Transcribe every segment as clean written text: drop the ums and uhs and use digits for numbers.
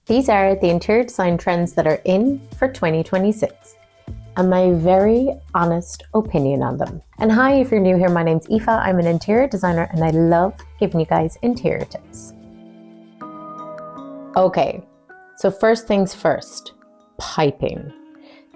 These are the interior design trends that are in for 2026 and my very honest opinion on them. And hi, if you're new here, my name's Aoife. I'm an interior designer and I love giving you guys interior tips. Okay, so first things first, piping.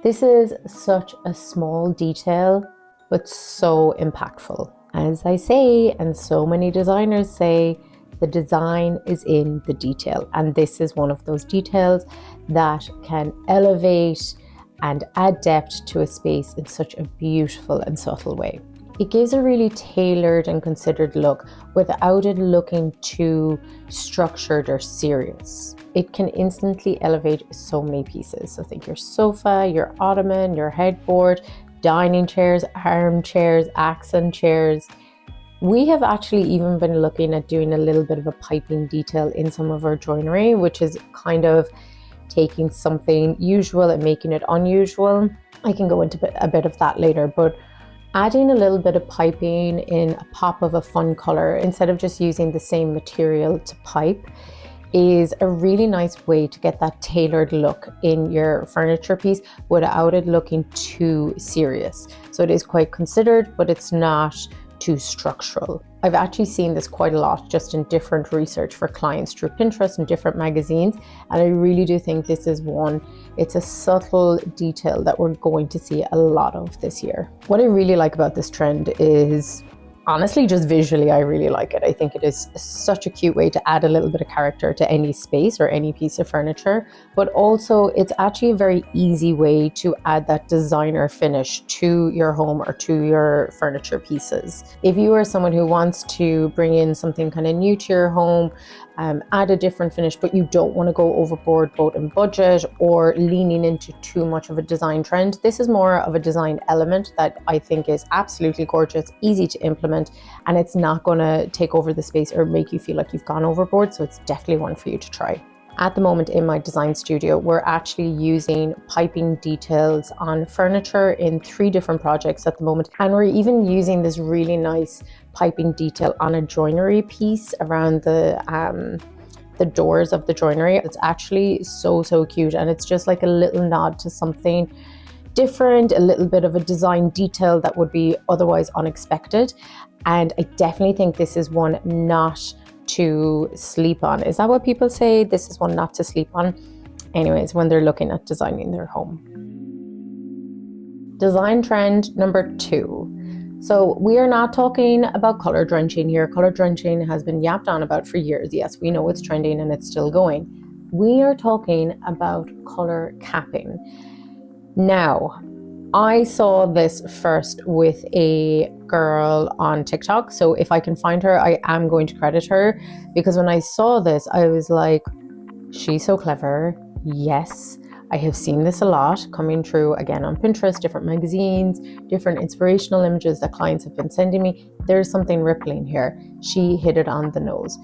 This is such a small detail, but so impactful. As I say, and so many designers say, the design is in the detail. And this is one of those details that can elevate and add depth to a space in such a beautiful and subtle way. It gives a really tailored and considered look without it looking too structured or serious. It can instantly elevate so many pieces. So think your sofa, your ottoman, your headboard, dining chairs, armchairs, accent chairs. We have actually even been looking at doing a little bit of a piping detail in some of our joinery, which is kind of taking something usual and making it unusual. I can go into a bit of that later, but adding a little bit of piping in a pop of a fun color instead of just using the same material to pipe is a really nice way to get that tailored look in your furniture piece without it looking too serious. So it is quite considered, but it's not too structural. I've actually seen this quite a lot just in different research for clients through Pinterest and different magazines. And I really do think this is one, it's a subtle detail that we're going to see a lot of this year. What I really like about this trend is honestly, just visually, I really like it. I think it is such a cute way to add a little bit of character to any space or any piece of furniture, but also it's actually a very easy way to add that designer finish to your home or to your furniture pieces. If you are someone who wants to bring in something kind of new to your home, add a different finish, but you don't want to go overboard both in budget or leaning into too much of a design trend. This is more of a design element that I think is absolutely gorgeous, easy to implement, and it's not going to take over the space or make you feel like you've gone overboard. So it's definitely one for you to try. At the moment in my design studio, we're actually using piping details on furniture in 3 different projects at the moment. And we're even using this really nice piping detail on a joinery piece around the doors of the joinery. It's actually so cute. And it's just like a little nod to something different, a little bit of a design detail that would be otherwise unexpected. And I definitely think this is one not to sleep on. Is that what people say? This is one not to sleep on. Anyways, when they're looking at designing their home. Design trend number 2. So we are not talking about color drenching here. Color drenching has been yapped on about for years. Yes, we know it's trending and it's still going. We are talking about color capping. Now, I saw this first with a girl on TikTok. So if I can find her, I am going to credit her, because when I saw this, I was like, she's so clever. Yes, I have seen this a lot coming through again on Pinterest, different magazines, different inspirational images that clients have been sending me. There's something rippling here. She hit it on the nose.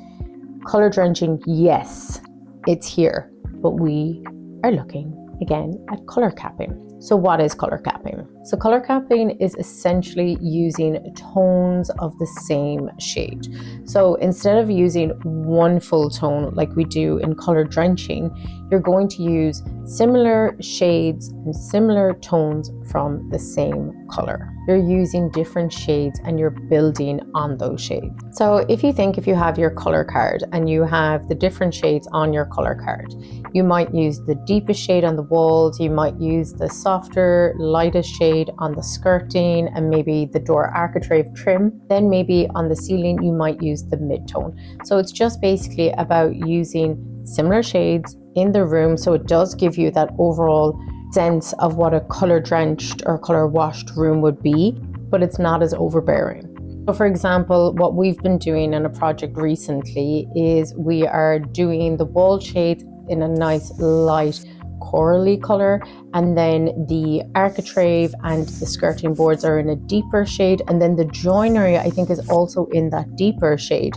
Color drenching, yes, it's here, but we are looking again at color capping. So what is color capping? So color capping is essentially using tones of the same shade. So instead of using one full tone like we do in color drenching, you're going to use similar shades and similar tones from the same color. You're using different shades and you're building on those shades. So if you have your color card and you have the different shades on your color card, you might use the deepest shade on the walls, you might use the softer, lightest shade on the skirting and maybe the door architrave trim. Then maybe on the ceiling, you might use the mid-tone. So it's just basically about using similar shades in the room. So it does give you that overall sense of what a color drenched or color washed room would be, but it's not as overbearing. So for example, what we've been doing in a project recently is we are doing the wall shades in a nice light corally color, and then the architrave and the skirting boards are in a deeper shade, and then the joinery I think is also in that deeper shade.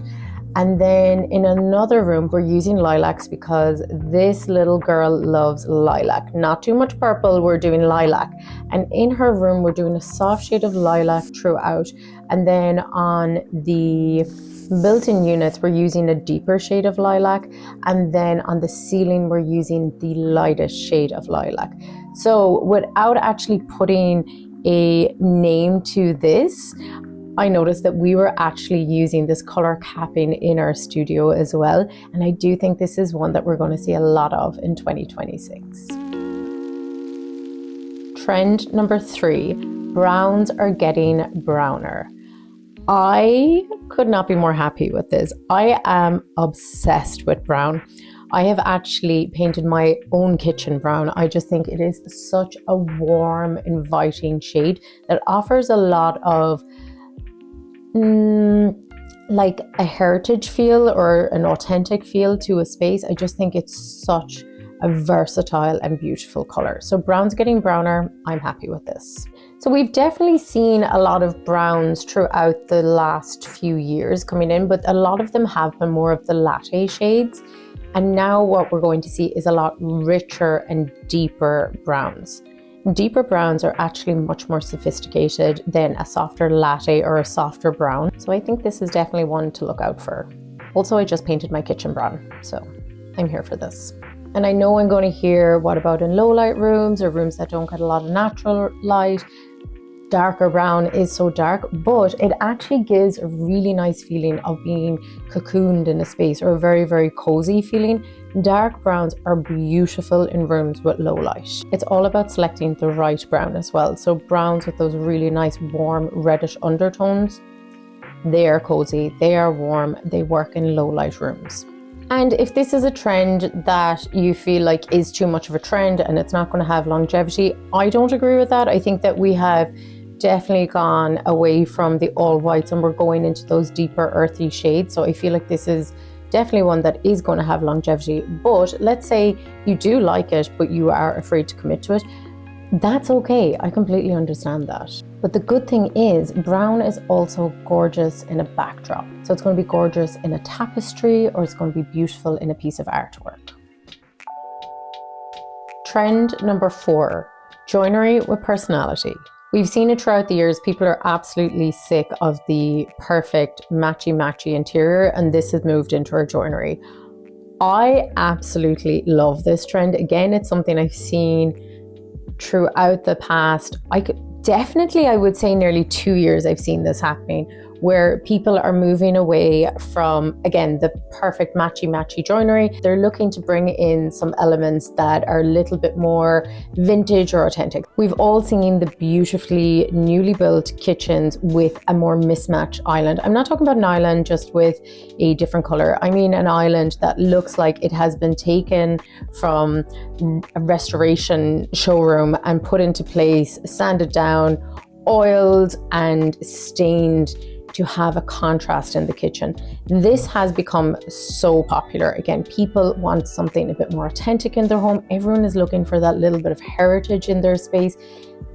And then in another room, we're using lilacs because this little girl loves lilac. Not too much purple, we're doing lilac. And in her room, we're doing a soft shade of lilac throughout. And then on the built-in units, we're using a deeper shade of lilac. And then on the ceiling, we're using the lightest shade of lilac. So without actually putting a name to this, I noticed that we were actually using this color capping in our studio as well. And I do think this is one that we're going to see a lot of in 2026. Trend number 3, browns are getting browner. I could not be more happy with this. I am obsessed with brown. I have actually painted my own kitchen brown. I just think it is such a warm, inviting shade that offers a lot of like a heritage feel or an authentic feel to a space. I just think it's such a versatile and beautiful color. So brown's getting browner. I'm happy with this. So we've definitely seen a lot of browns throughout the last few years coming in, but a lot of them have been more of the latte shades. And now what we're going to see is a lot richer and deeper browns. Deeper browns are actually much more sophisticated than a softer latte or a softer brown. So I think this is definitely one to look out for. Also, I just painted my kitchen brown, so I'm here for this. And I know I'm going to hear, what about in low light rooms or rooms that don't get a lot of natural light? Darker brown is so dark, but it actually gives a really nice feeling of being cocooned in a space, or a very, very cozy feeling. Dark browns are beautiful in rooms with low light. It's all about selecting the right brown as well. So browns with those really nice warm reddish undertones, they are cozy, they are warm, they work in low light rooms. And if this is a trend that you feel like is too much of a trend and it's not going to have longevity, I don't agree with that. I think that we have definitely gone away from the all whites and we're going into those deeper earthy shades. So I feel like this is definitely one that is going to have longevity. But let's say you do like it, but you are afraid to commit to it. That's okay. I completely understand that. But the good thing is brown is also gorgeous in a backdrop. So it's going to be gorgeous in a tapestry, or it's going to be beautiful in a piece of artwork. Trend number 4, joinery with personality. We've seen it throughout the years. People are absolutely sick of the perfect matchy interior, and this has moved into our joinery. I absolutely love this trend. Again, it's something I've seen throughout the past, I would say nearly 2 years I've seen this happening, where people are moving away from, again, the perfect matchy joinery. They're looking to bring in some elements that are a little bit more vintage or authentic. We've all seen the beautifully newly built kitchens with a more mismatched island. I'm not talking about an island just with a different color. I mean an island that looks like it has been taken from a restoration showroom and put into place, sanded down, oiled and stained to have a contrast in the kitchen. This has become so popular. Again, people want something a bit more authentic in their home. Everyone is looking for that little bit of heritage in their space.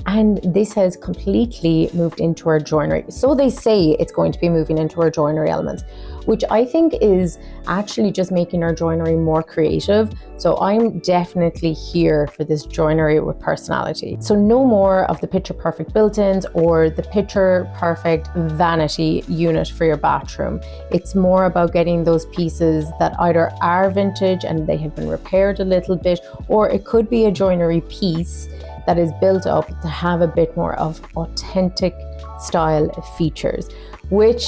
And this has completely moved into our joinery. So they say it's going to be moving into our joinery elements, which I think is actually just making our joinery more creative. So I'm definitely here for this joinery with personality. So no more of the picture perfect built-ins or the picture perfect vanity unit for your bathroom. It's more about getting those pieces that either are vintage and they have been repaired a little bit, or it could be a joinery piece that is built up to have a bit more of authentic style features, which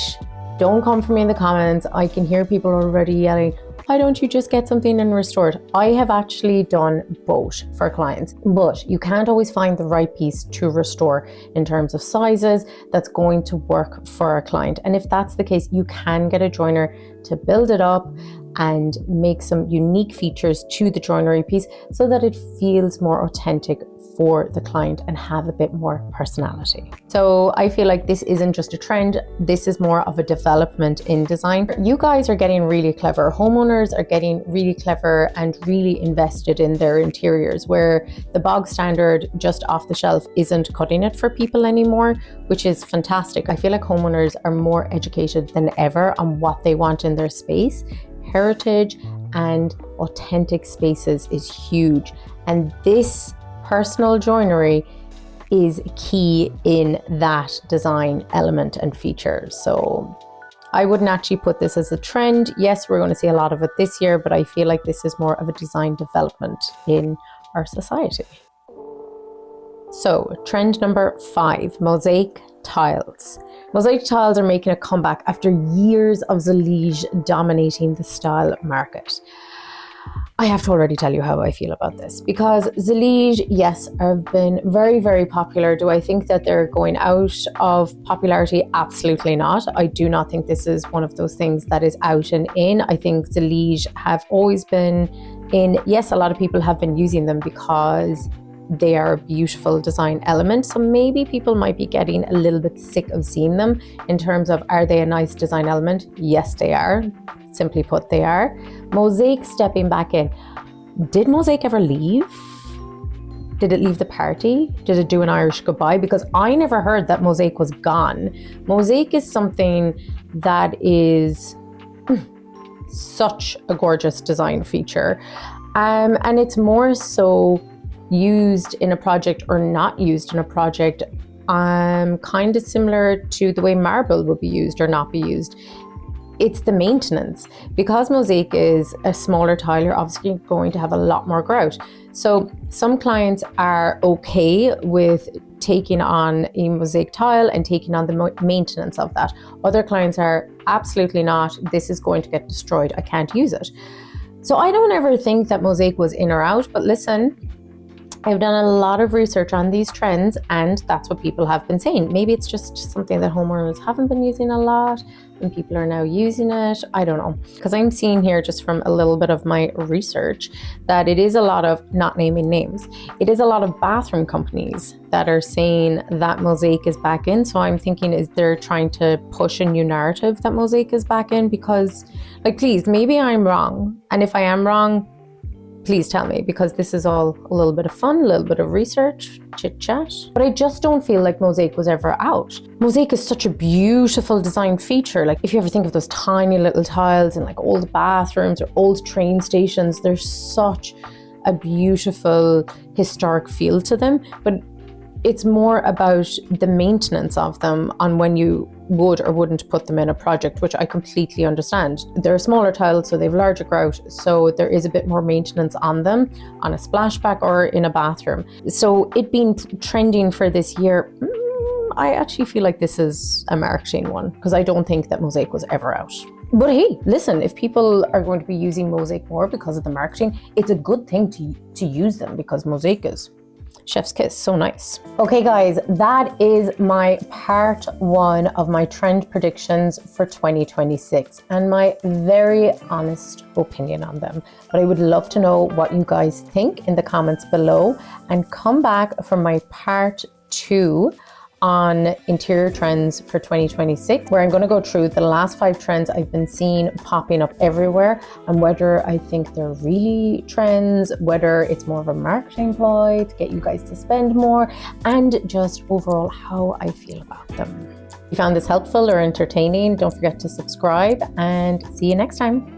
don't come for me in the comments. I can hear people already yelling, why don't you just get something and restore it? I have actually done both for clients, but you can't always find the right piece to restore in terms of sizes that's going to work for a client. And if that's the case, you can get a joiner to build it up and make some unique features to the joinery piece so that it feels more authentic for the client and have a bit more personality. So I feel like this isn't just a trend, this is more of a development in design. You guys are getting really clever. Homeowners are getting really clever and really invested in their interiors, where the bog standard just off the shelf isn't cutting it for people anymore, which is fantastic. I feel like homeowners are more educated than ever on what they want in in their space. Heritage and authentic spaces is huge. And this personal joinery is key in that design element and feature. So I wouldn't actually put this as a trend. Yes, we're going to see a lot of it this year, but I feel like this is more of a design development in our society. So trend number 5, mosaic tiles. Mosaic tiles are making a comeback after years of Zellige dominating the style market. I have to already tell you how I feel about this, because Zellige, yes, have been very, very popular. Do I think that they're going out of popularity? Absolutely not. I do not think this is one of those things that is out and in. I think Zellige have always been in. Yes, a lot of people have been using them because they are a beautiful design element. So maybe people might be getting a little bit sick of seeing them in terms of, are they a nice design element? Yes, they are. Simply put, they are. Mosaic stepping back in. Did Mosaic ever leave? Did it leave the party? Did it do an Irish goodbye? Because I never heard that Mosaic was gone. Mosaic is something that is such a gorgeous design feature. And it's more so used in a project or not used in a project, kind of similar to the way marble would be used or not be used. It's the maintenance. Because Mosaic is a smaller tile, you're obviously going to have a lot more grout. So some clients are okay with taking on a Mosaic tile and taking on the maintenance of that. Other clients are absolutely not. This is going to get destroyed. I can't use it. So I don't ever think that Mosaic was in or out, but listen, I've done a lot of research on these trends and that's what people have been saying. Maybe it's just something that homeowners haven't been using a lot and people are now using it. I don't know. Because I'm seeing here just from a little bit of my research that it is a lot of, not naming names, it is a lot of bathroom companies that are saying that Mosaic is back in. So I'm thinking, is they're trying to push a new narrative that Mosaic is back in? Because, like, please, maybe I'm wrong. And if I am wrong, please tell me, because this is all a little bit of fun, a little bit of research, chit chat. But I just don't feel like Mosaic was ever out. Mosaic is such a beautiful design feature. Like if you ever think of those tiny little tiles in like old bathrooms or old train stations, there's such a beautiful historic feel to them. But it's more about the maintenance of them on when you would or wouldn't put them in a project, which I completely understand. They're smaller tiles, so they have larger grout, so there is a bit more maintenance on them on a splashback or in a bathroom. So it being trending for this year, I actually feel like this is a marketing one, because I don't think that Mosaic was ever out. But hey, listen, if people are going to be using Mosaic more because of the marketing, it's a good thing to use them, because Mosaic is chef's kiss, so nice. Okay guys, that is my part 1 of my trend predictions for 2026 and my very honest opinion on them. But I would love to know what you guys think in the comments below, and come back for my part 2 on interior trends for 2026, where I'm going to go through the last 5 trends I've been seeing popping up everywhere, and whether I think they're really trends, whether it's more of a marketing ploy to get you guys to spend more, and just overall how I feel about them. If you found this helpful or entertaining, don't forget to subscribe, and see you next time.